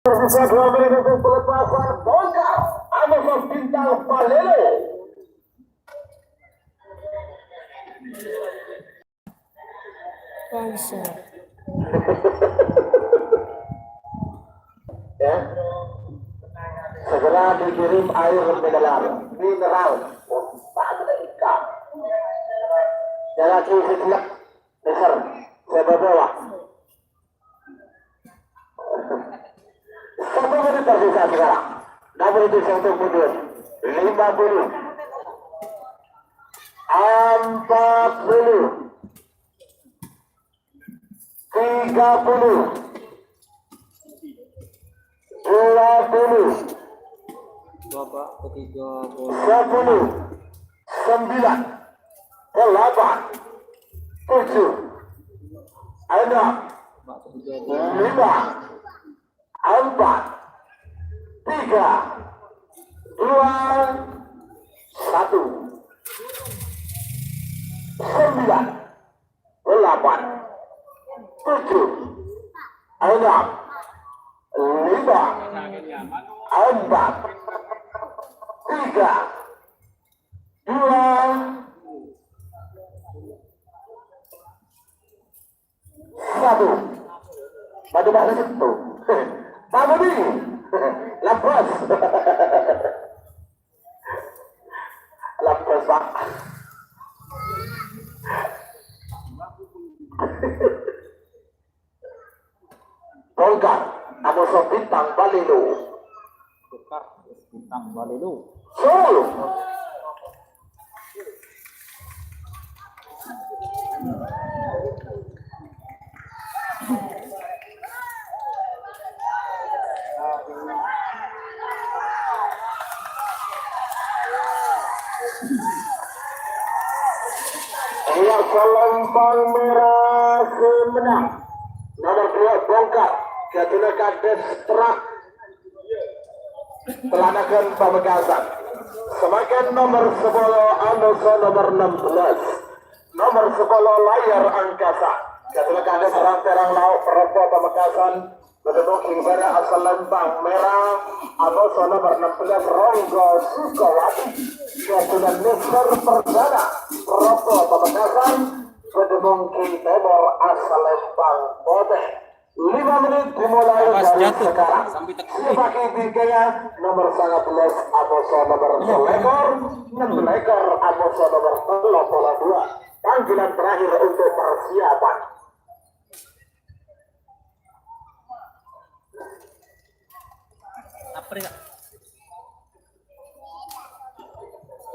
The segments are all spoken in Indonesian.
Tersisa 2 menit untuk pelepasan bongkar Amazon Bintang Palelo. Ya, segera dikirim air mineral untuk ikan. Jangan sejak besar saya bawa. 1 menit tersisa sekarang. Namun itu untuk mundur. 50, 40, 30, 20, 10, 9, 8, 7, 6, 5, 4, 3, 2, 1, 9, 8, 7, 6, 5, 4, 3, 2, 1. Pada bahasa itu Pak Budi lapos lapos Pak. Bongkar Amazon Bintang Palelo. Solo. Ia selempang merah menang. Nomor 2 bongkar Jatunakan Destrak Telanakan Pamekasan. Semakin nomor 10 Amazon nomor 16. Nomor 10 Layar Angkasa Jatunakan Destrak Terang Laut Peropo Pamekasan. Berduduk ibadah asal lempang merah Amazon nomor 16 Ronggo Sukawati Jatunan Mister Perdana Peropo Pamekasan. Berduduk timur asal lempang Boteh. 5 menit dimulai dari sekarang. Sebagai tiganya nomor 11 Amazon nomor 6 ekor Amazon nomor 32. Panggilan terakhir untuk persiapan.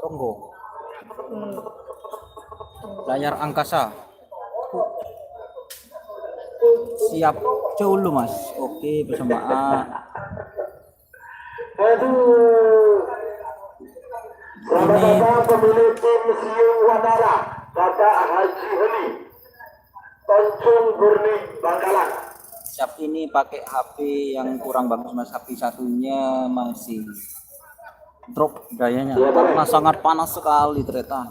Ronggo Layar Angkasa siap dulu mas. Oke bersama A. Selamat datang pemilik tim Siu Wadara Bapak Haji Heli Tanjung Burni Bangkalan. Siap ini pakai HP yang kurang bagus mas. HP satunya masih drop dayanya karena sangat panas sekali ternyata.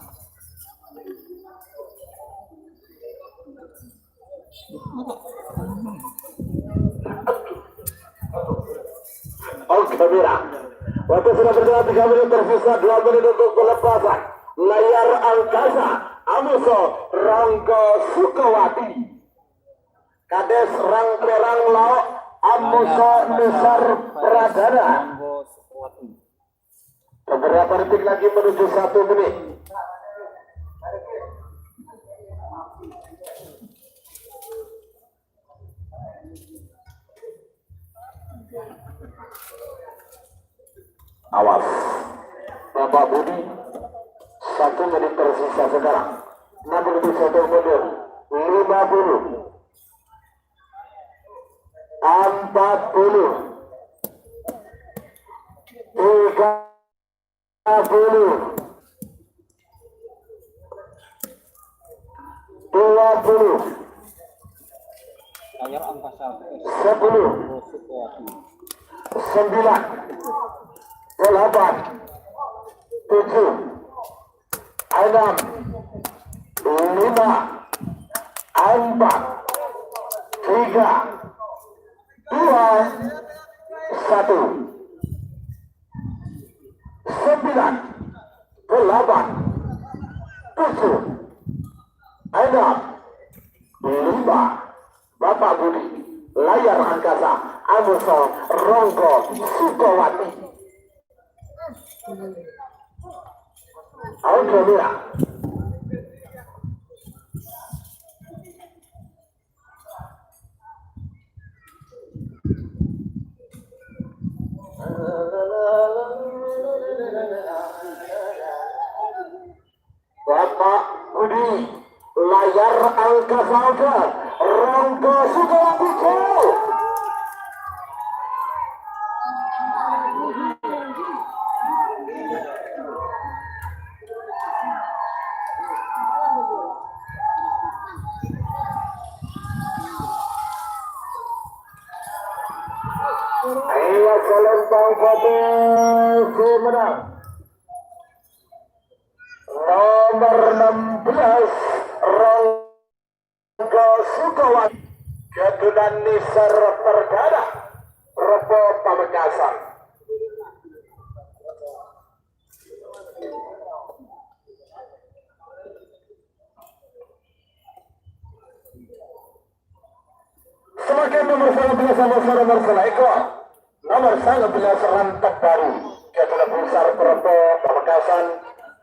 Oke kamera. Waktu sudah berjalan 3 menit tersisa 2 menit untuk pelepasan Layar Angkasa Amazon Ronggo Sukawati Kades Rang Perang Laut Amazon Nusar Pradana. Beberapa detik lagi menuju 1 menit. Awas Bapak Budi 1 menit tersisa sekarang. Namun di 1 mundur 50, 40, 30, 20, Layar Angkasa 10, 9, 8, 7, 6, 5, 4, 3, 2, 1, 9, 8, 7, 6, 5. Bapak Budi, layar angkasa, Anuso Ronggo Sukowati. Audio merah. Bapak Budi, layar angkasa Ronggo Sukowati. Ayo selempang foto kemenang nomor 16 Ronggo Sukowati Ketunan Nisar Perdana Rebo Pamekasan. Semakin nomor 19 nomor Selaiko, nomor 19 Rantap Baru, Ketunan Besar Rebo Pamekasan,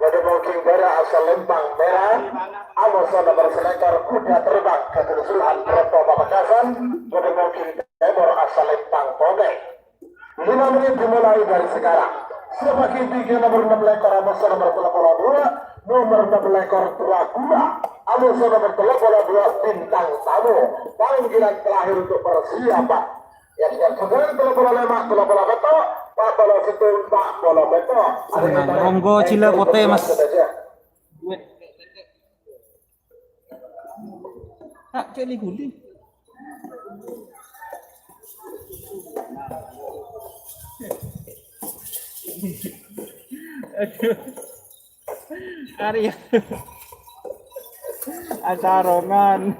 Wade Mungking Merah asal Lempang Merah, Amoso nomor selekor kuda terbang Ketunan Sulhan Rebo Pamekasan, Wade Mungking Timur asal Lempang Bobek. 5 menit dimulai dari sekarang. Semakin tinggi nomor 6 lekor Amoso nomor 32, nomor 6 lekor Dracula. Amoso nomor 32 Bintang Tamu. Panggilan terakhir untuk persiapan. Yang sekarang 35 beto, 41 40 beto. Ronggo Cilepote Mas. Tak celi guli. Aduh. Arya. Asarongan.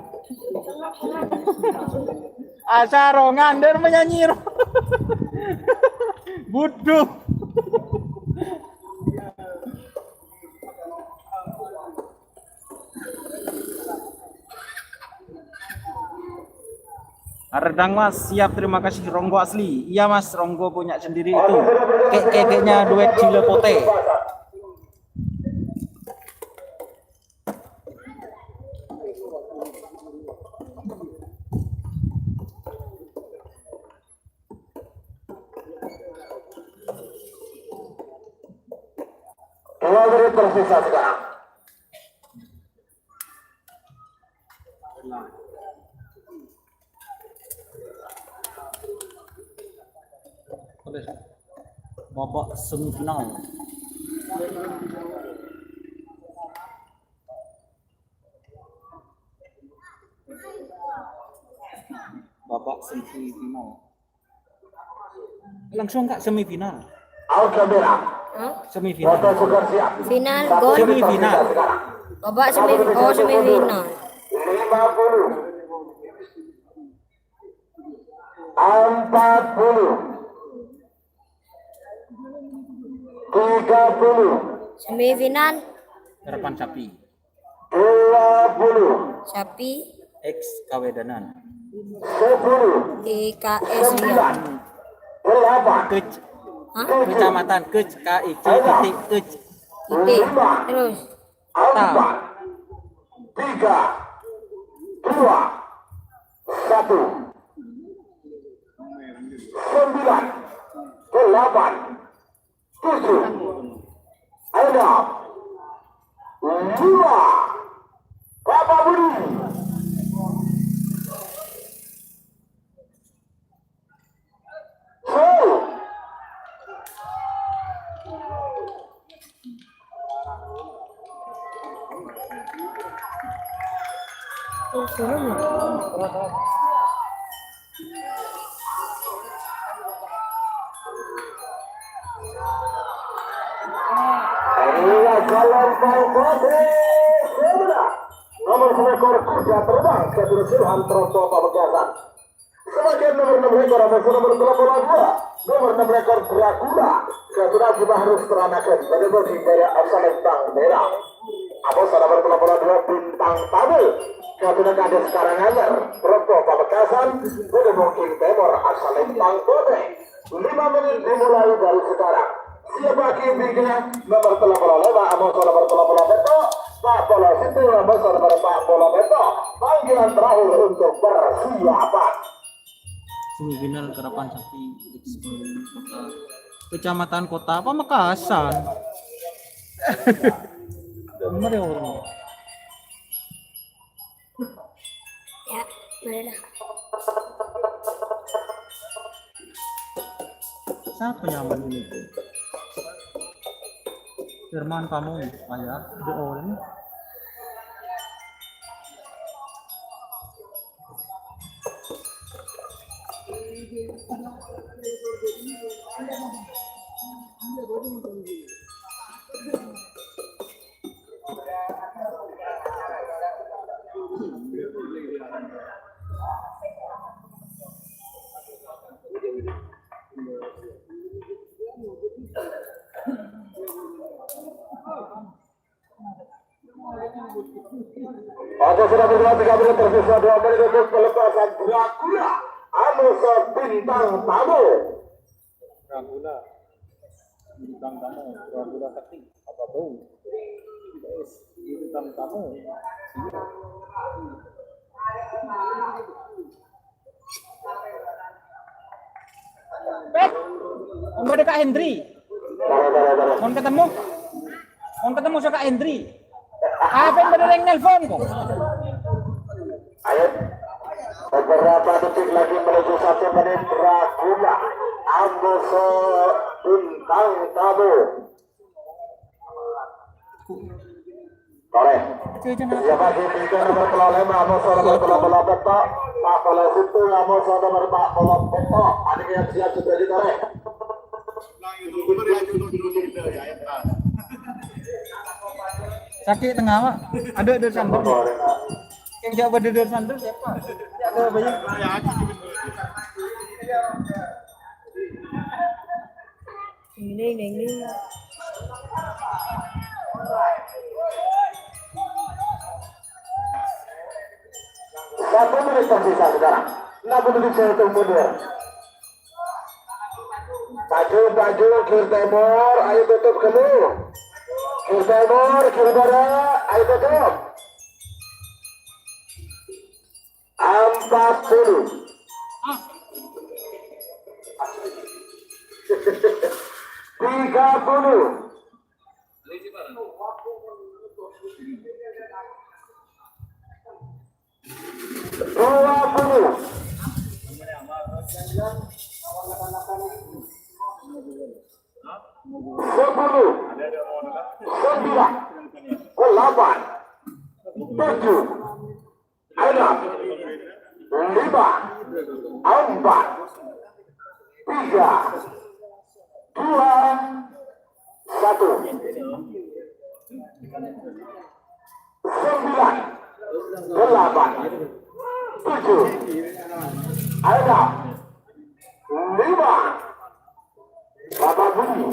Asarongan dan menyanyi. Buduh. Redang Mas, siap, terima kasih. Ronggo asli. Iya Mas, Ronggo punya sendiri itu. Kekeknya duet Cilepote. Dua menit tersisa sekarang. Babak semifinal. Babak semifinal. Langsung Kak semifinal. Audio merah. Semifinal. Foto sudah siap. Final Satu gol. menit tersisa sekarang. Babak semifinal. 50, 40, 30, Semifinal Harapan Sapi. 20, Sapi X Kawedanan. 10, IKS 9, 8, Kec Hah? Kecamatan Kec KIC titik Kec. IP terus 4, 3, 2, 1, 9, 8, 7, 6, 5. Bapak Budi. serem ya. Inilah jalan Pangkode nomor selekor kuda terbang Keturunan Troto Pamekasan. Sebagai nomor 6 ekor nomor 32 nomor 6 ekor Dracula ketika kita harus teranakan pada bagi dari asal bintang merah atau nomor 32 bintang tamu ketika ada sekarang ajar Robo Pamekasan pada mungkin temor asal bintang kode 5 menit dimulai dari sekarang. Siapa kibinya nomor 35 Amos nomor 30 Beto Pak Bola Situ nomor Pak Bola Beto panggilan terakhir untuk persiapan semifinal karapan sapi kecamatan kota Pamekasan. Bener ya orang. Ya, boleh dah. Siapa nyaman ini? Firman kamu ayah doon. Oke, sudah berjalan 3 menit tersisa 2 menit untuk pelepasan Dracula Amos bintang tamu. Dracula bintang tamu, Dracula sakti apa bau? Bintang tamu. Om ada Kak Hendri. Mau ketemu sama Kak Hendri. Apa yang bener yang nelpon kok? Ayo, beberapa detik lagi menuju 1 menit Dracula Amos bintang tamu. Boleh. Siapa kibinya nomor 5 Amos nomor 30 Beto Pak Bola Situ Amos nomor Pak Bola Beto. Adik yang siap sudah ditoreh. Sakit tengah Pak. Ada sandal. Yang jawab ada sandal siapa? Ada banyak. Ini. 1 menit tersisa sekarang. 6 menit untuk mundur. Maju, kiri timur, ayo tutup dulu. Kiri timur, kiri barat, ayo tutup. 40. 30. 20. Bapak bunyi.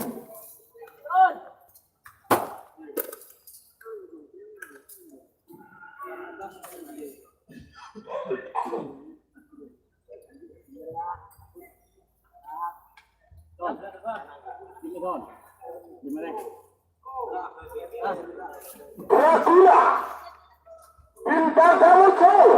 Dracula bintang tamu jauh.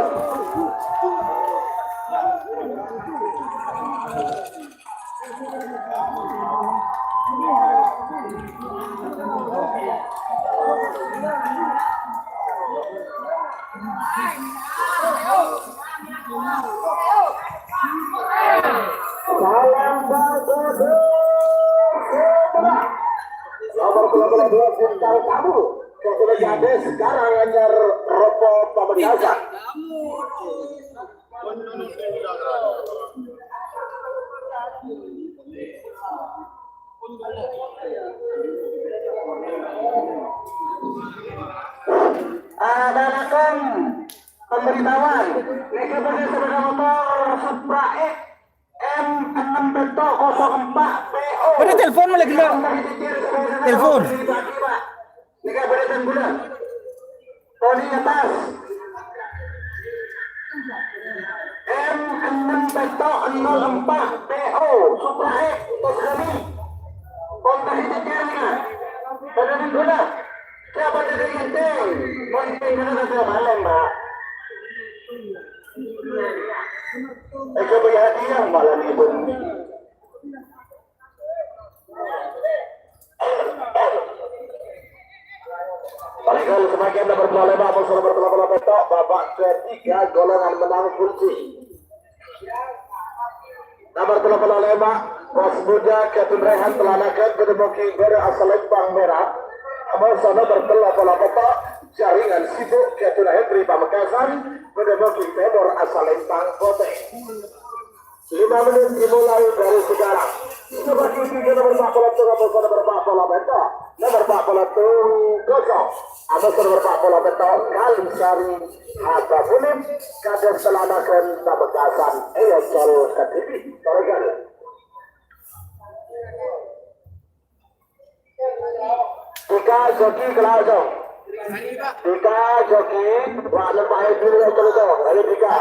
Salam satu nomor 22 bintang tamu yang sudah jadi sekarang hanya Robo Pamekasan. Ada pemberitahuan, mereka berdasar sepeda motor Supra X empat PO. Ada telepon mo lagi lang. Telepon. Tiga barisan gula. Tony atas. M604 PO Supraek Tosgani. Kontak hititirnya. Barisan gula. Siapa jadi genteng? Konting ka na sa malam, Mbak. Keprihatinan malam ibu. Barangkali semakin berbola babak sudah berbola petok babak ketiga golongan menang kunci. Nomor 35 Bos Muda Captain Rehan Telanakan Kedemoki berasal Lembang Merah. Nomor sana berbola petok jaringan sibuk Captain Henry Pamekasan Kedemoki Timur asal Lembang Kota. 5 menit dimulai dari sekarang. Sebagai tiga nomor 40 nomor 40 petok. Nomor 40 gosok. Atau nomor 40 petok kali sari Hatta Bulim Kades Telanakan Pamekasan. Jol Ketipi Toregan. Tika Joki Kelasong. Tika Joki Wa'alam Mahir Dulu Kelasong. Ayo Tika.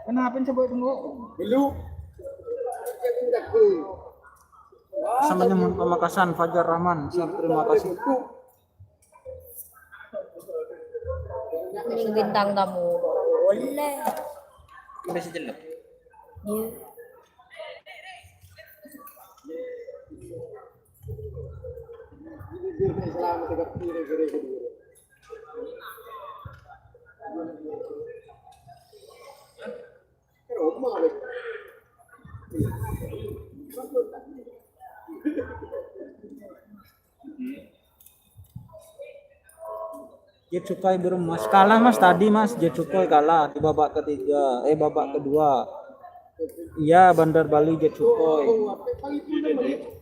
Kenapa coba tunggu? Belum. Sama nyamun Pamekasan Fajar Rahman. Terima kasih. Ini bintang tamu boleh. Masih jelek. Iya. Jetsukai belum mas kalah mas tadi mas Jetsukai kalah di babak ketiga babak kedua. Iya Bandar Bali Jetsukai.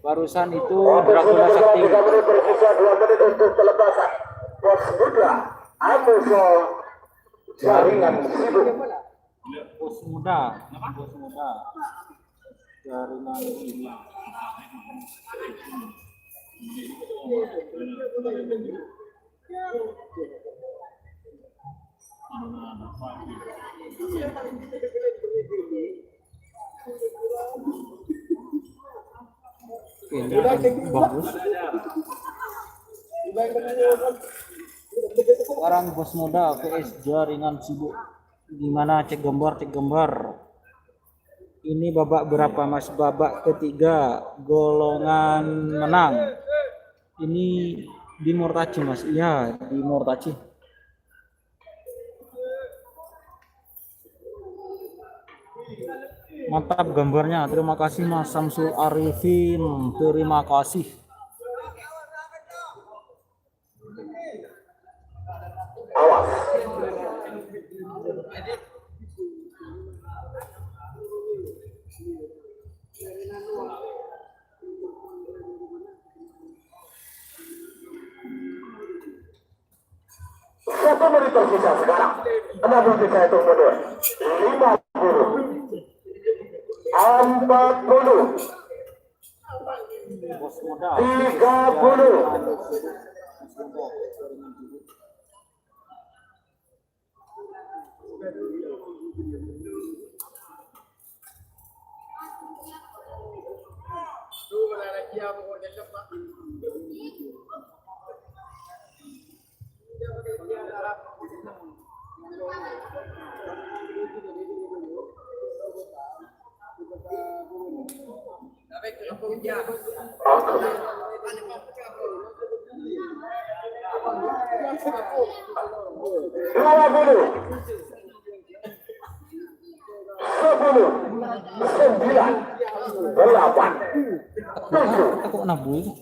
Barusan itu Dracula Sakti. 3 menit bersisa 2 menit untuk pelepasan. Bos Muda Amuso jaringan sibuk. Bos muda jaringan sibuk. Bagus. Sekarang Bos Muda PS jaringan sibuk. Gimana cek gambar. Ini babak berapa mas? Babak ketiga golongan menang. Ini di Mortaci mas. Iya di Mortaci. Mantap gambarnya. Terima kasih Mas Samsul Arifin. Terima kasih. Awas. Satu menit tersisa sekarang. 60 saya hitung mundur. 50. 40. Bos Muda 30. Dua puluh, 10, 9, 8, 7, aku nabu 6,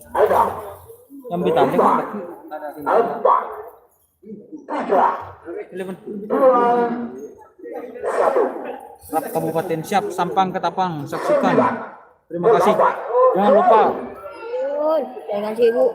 yang bitanya kan 4, 3, 2, 1. Rap Kabupaten siap Sampang Ketapang saksikan. Terima kasih. Jangan lupa Jangan sibuk.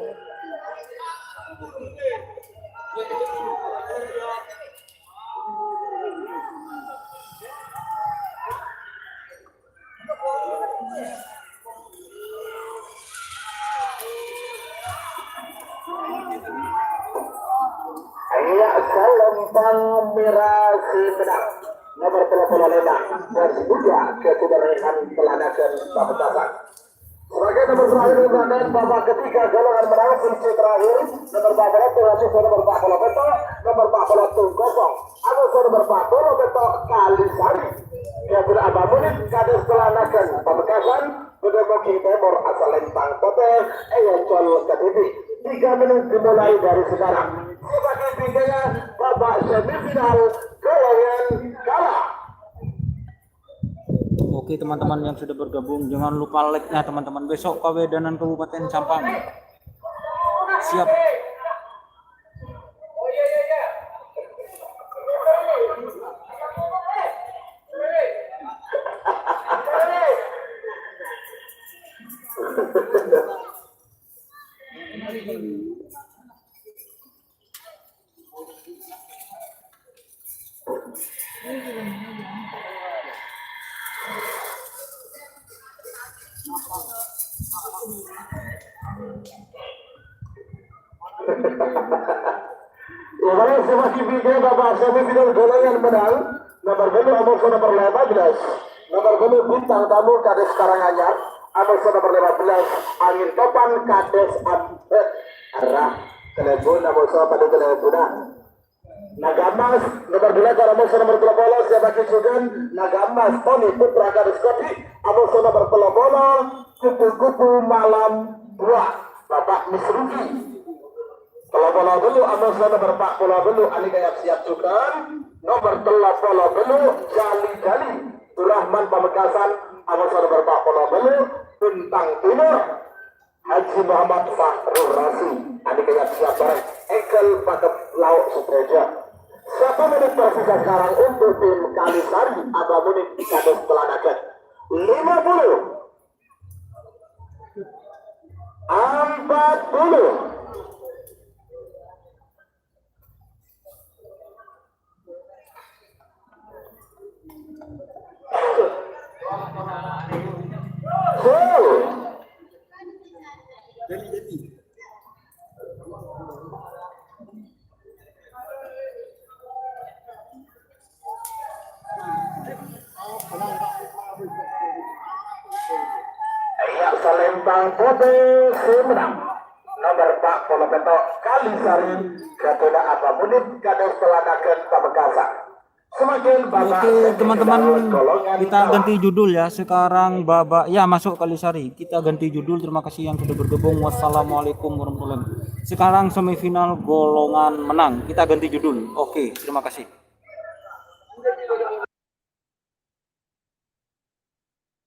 Salembang Merah Simenang nomor 35 Persibaya keturunan Pelanakan Pamekasan. Sebagai nomor terakhir dan babak ketiga golongan menang kunci terakhir nomor 40 nomor 40 beto nomor 40 kosong atau nomor 40 beto Kalisari Gabriel Abamunit Kades Pelanakan Pamekasan Bedemoki Timur asal Lempang Kote Eyocol KTP 3 menit dimulai dari sekarang. Sebagai tiganya babak semifinal golongan kalah. Oke teman-teman yang sudah bergabung, jangan lupa like-nya teman-teman. Besok Kawedanan Kabupaten Sampang. Siap. Ya, baik, semakin tinggi babak semifinal golongan menang nomor belu Amoso nomor 15 nomor belu Bintang Tamu Kades Karanganyar Amoso nomor 15 Angin Topan Kades Arah Telebun Amoso pada Telebuna Nagamas nomor 2 Amoso nomor 12 Siapaki Sugan Nagamas Tony Putra Kades Kopi Amoso nomor 12 Kupu-kupu Malam 2 Bapak Misruki. Kalau bola dulu Amoso nomor 40 dulu Ali Gayak siap sukan nomor 30 dulu Jali Rahman Pamekasan Amoso nomor 40 dulu Bintang Timur Haji Muhammad Fahrul Rasi Ali Gayak siap bareng Engkel Pakep Lauk Supreja. Siapa menit tersisa sekarang untuk tim Kalisari Abamunit Kades Pelanakan 50 40 Ya, Salembang Kote Simenang nomor 40 beto Kalisari Gatuna Abamunit Kades Pelanakan Pamekasan. Semakin babak Oke teman-teman, golongan kita kalah. ganti judul ya. Sekarang babak ya masuk Kalisari. Kita ganti judul. Terima kasih yang sudah bergabung. Wassalamualaikum warahmatullahi wabarakatuh. Sekarang semifinal golongan menang. Kita ganti judul. Oke, terima kasih.